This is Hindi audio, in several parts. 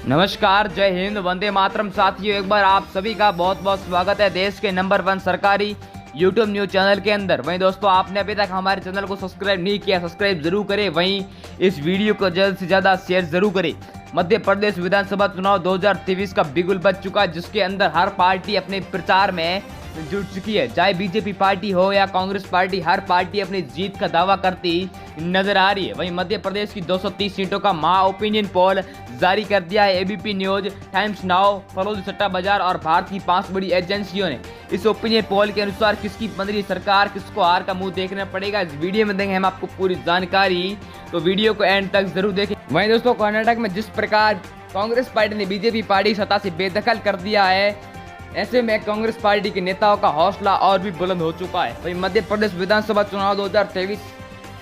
नमस्कार, जय हिंद, वंदे मातरम। साथियों, एक बार आप सभी का बहुत बहुत स्वागत है देश के नंबर 1 सरकारी यूट्यूब न्यूज चैनल के अंदर। वहीं दोस्तों, आपने अभी तक हमारे चैनल को सब्सक्राइब नहीं किया, सब्सक्राइब जरूर करें। वहीं इस वीडियो को जल्द से ज़्यादा शेयर जरूर करें। मध्य प्रदेश विधानसभा चुनाव 2023 का बिगुल बज चुका है, जिसके अंदर हर पार्टी अपने प्रचार में जुट चुकी है। चाहे बीजेपी पार्टी हो या कांग्रेस पार्टी, हर पार्टी अपनी जीत का दावा करती नजर आ रही है। वहीं मध्य प्रदेश की 230 सीटों का महा ओपिनियन पोल जारी कर दिया है ABP news, times now, furrows सट्टा बाजार और भारत की 5 बड़ी एजेंसियों ने। इस ओपिनियन पोल के अनुसार किसकी बन रही सरकार, किसको हार का मुंह देखना पड़ेगा, इस वीडियो में देंगे हम आपको पूरी जानकारी, तो वीडियो को एंड तक जरूर देखें। वहीं दोस्तों, कर्नाटक में जिस प्रकार कांग्रेस पार्टी ने बीजेपी पार्टी सत्ता से बेदखल कर दिया है, ऐसे में कांग्रेस पार्टी के नेताओं का हौसला और भी बुलंद हो चुका है। वहीं मध्य प्रदेश विधानसभा चुनाव 2023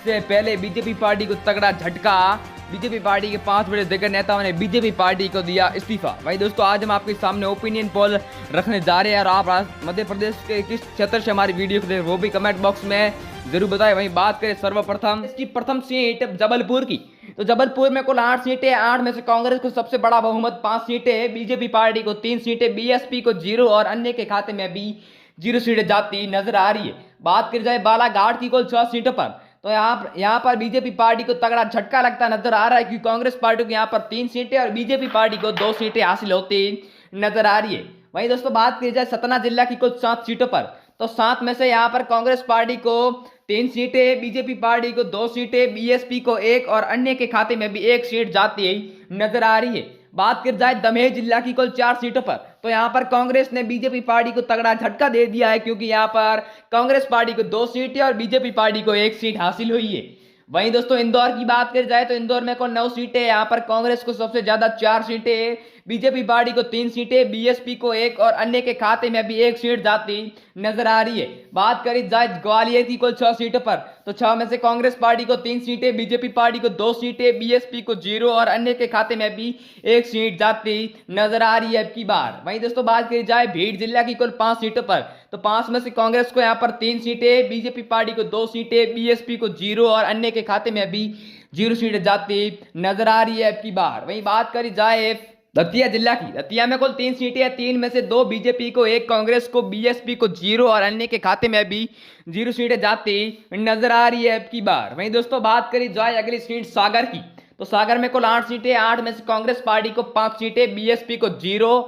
से पहले बीजेपी पार्टी को तगड़ा झटका। बीजेपी पार्टी के 5 बड़े दिग्गज नेताओं ने बीजेपी पार्टी को दिया इस्तीफा। वहीं दोस्तों, आज हम आपके सामने ओपिनियन पोल रखने जा रहे हैं, और आप मध्य प्रदेश के किस क्षेत्र से हमारी वीडियो को देख वो भी कमेंट बॉक्स में जरूर बताएं। वहीं बात करें सर्वप्रथम इसकी प्रथम सीट जबलपुर की, तो जबलपुर में कुल 8 सीटें, 8 में से कांग्रेस को सबसे बड़ा बहुमत 5 सीटें, बीजेपी पार्टी को 3 सीटें, बीएसपी को 0 और अन्य के खाते में भी 0 सीटें जाती नजर आ रही है। बात की जाए बालाघाट की कुल 6 सीटों पर, तो यहाँ पर बीजेपी पार्टी को तगड़ा झटका लगता नजर आ रहा है, क्योंकि कांग्रेस पार्टी को यहाँ पर 3 सीटें और बीजेपी पार्टी को 2 सीटें हासिल होती नजर आ रही है। वहीं दोस्तों, बात की जाए सतना जिला की कुल 7 सीटों पर, तो 7 में से यहाँ पर कांग्रेस पार्टी को 3 सीटें, बीजेपी पार्टी को 2 सीटें, बीएसपी को 1 और अन्य के खाते में भी 1 सीट जाती नजर आ रही है। बात की जाए दमोह जिला की कुल 4 सीटों पर, तो यहाँ पर कांग्रेस ने बीजेपी पार्टी को तगड़ा झटका दे दिया है, क्योंकि यहाँ पर कांग्रेस पार्टी को 2 सीटें और बीजेपी पार्टी को 1 सीट हासिल हुई है। वहीं दोस्तों, इंदौर की बात करी जाए तो इंदौर में कुल 9 सीटें, यहाँ पर कांग्रेस को सबसे ज्यादा 4 सीटें, बीजेपी पार्टी को 3 सीटें, बीएसपी को 1 और अन्य के खाते में भी 1 सीट जाती नजर आ रही है। बात करी जाए ग्वालियर की कुल 6 सीटों पर, तो 6 में से कांग्रेस पार्टी को 3 सीटें, बीजेपी पार्टी को 2 सीटें, बीएसपी को 0 और अन्य के खाते में भी 1 सीट जाती नजर आ रही है अब की बार। वहीं दोस्तों, बात करी जाए भीड़ जिला की कुल 5 सीटों पर, तो 5 में से कांग्रेस को यहाँ पर 3 सीटें, बीजेपी पार्टी को 2 सीटें, बीएसपी को 0 और अन्य के खाते में भी 0 सीटें जाती नजर आ रही है अब की बार। वहीं बात करी जाए दतिया जिला की, दतिया में कुल 3 सीटें हैं, 3 में से 2 बीजेपी को, 1 कांग्रेस को, बीएसपी को 0 और अन्य के खाते में भी 0 सीटें जाती नजर आ रही है अब की बार। वहीं दोस्तों, बात करी जाए अगली सीट सागर की, तो सागर में कुल 8 सीटें, 8 में से कांग्रेस पार्टी को 5 सीटें, बीएसपी को 0,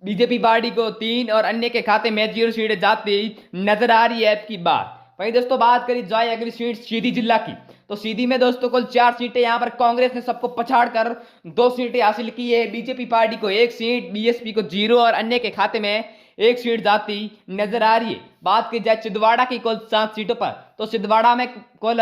बीजेपी पार्टी को 3 और अन्य के खाते में 0 सीटें जाती नजर आ रही है अब की बार। वहीं दोस्तों, बात करी जाए अगली सीट सीधी जिला की, तो सीधी में दोस्तों कुल 4 सीटें, यहाँ पर कांग्रेस ने सबको पछाड़ कर 2 सीटें हासिल की है, बीजेपी पार्टी को 1 सीट, बीएसपी को 0 और अन्य के खाते में 1 सीट जाती नजर आ रही है। बात की जाए छिंदवाड़ा की कुल 7 सीटों पर, तो छिंदवाड़ा में कुल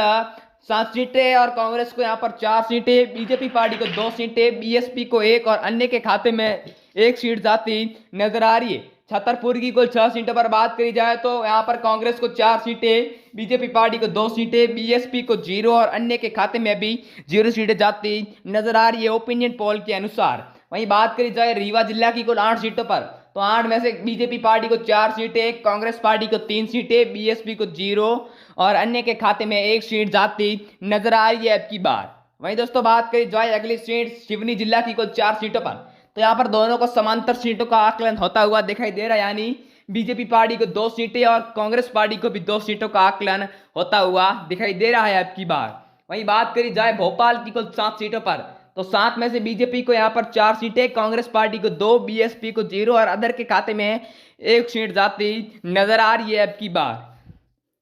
7 सीटें और कांग्रेस को यहाँ पर 4 सीटें, बीजेपी पार्टी को 2 सीटें, बीएसपी को 1 और अन्य के खाते में 1 सीट जाती नजर आ रही है। छतरपुर की कुल 6 सीटों पर बात करी जाए तो यहाँ पर कांग्रेस को 4 सीटें, बीजेपी पार्टी को 2 सीटें, बीएसपी को 0 और अन्य के खाते में भी 0 सीटें जाती नजर आ रही है ओपिनियन पोल के अनुसार। वहीं बात करी जाए रीवा जिला की कुल 8 सीटों पर, तो 8 में से बीजेपी पार्टी को 4 सीटें, कांग्रेस पार्टी को 3 सीटें, बीएसपी को 0 और अन्य के खाते में 1 सीट जाती नजर आ रही है अब की बार। वहीं दोस्तों, बात करी जाए अगली सीट सिवनी जिला की कुल 4 सीटों पर, तो यहाँ पर दोनों को समांतर सीटों का आकलन होता हुआ दिखाई दे रहा है, यानी बीजेपी पार्टी को 2 सीटें और कांग्रेस पार्टी को भी 2 सीटों का आकलन होता हुआ दिखाई दे रहा है अब की बार। वहीं बात करी जाए भोपाल की कुल 7 सीटों पर, तो 7 में से बीजेपी को यहाँ पर 4 सीटें, कांग्रेस पार्टी को 2, बीएसपी को 0 और अदर के खाते में 1 सीट जाती नजर आ रही है अब की बार।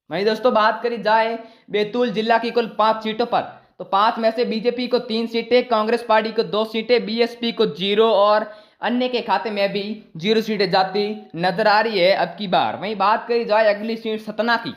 वहीं दोस्तों, बात करी जाए बैतूल जिला की कुल 5 सीटों पर, तो 5 में से बीजेपी को 3 सीटें, कांग्रेस पार्टी को 2 सीटें, बीएसपी को 0 और अन्य के खाते में भी 0 सीटें जाती नजर आ रही है अब की बार। वहीं बात करी जाए अगली सीट सतना की,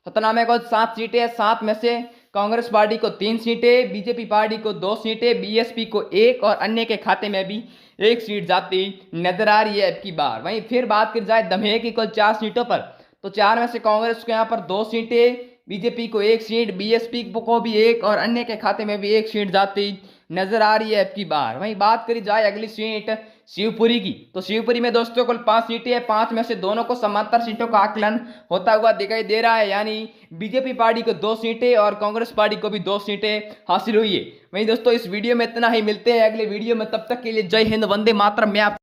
सतना में कुल 7 सीटें, 7 में से कांग्रेस पार्टी को 3 सीटें, बीजेपी पार्टी को 2 सीटें, बीएसपी को 1 और अन्य के खाते में भी 1 सीट जाती नजर आ रही है अब की बार। वहीं फिर बात करी जाए दमोह की कुल 4 सीटों पर, तो 4 में से कांग्रेस को यहाँ पर 2 सीटें, बीजेपी को 1 सीट, बीएसपी को भी 1 और अन्य के खाते में भी 1 सीट जाती नजर आ रही है अब की बार। वहीं बात करी जाए अगली सीट शिवपुरी की। तो शिवपुरी में दोस्तों कुल 5 सीटें हैं, 5 में से दोनों को समांतर सीटों का आकलन होता हुआ दिखाई दे रहा है, यानी बीजेपी पार्टी को 2 सीटें और कांग्रेस पार्टी को भी 2 सीटें हासिल हुई है। वहीं दोस्तों इस वीडियो में इतना ही, मिलते हैं अगले वीडियो में, तब तक के लिए जय हिंद, वंदे मातरम। मैं आप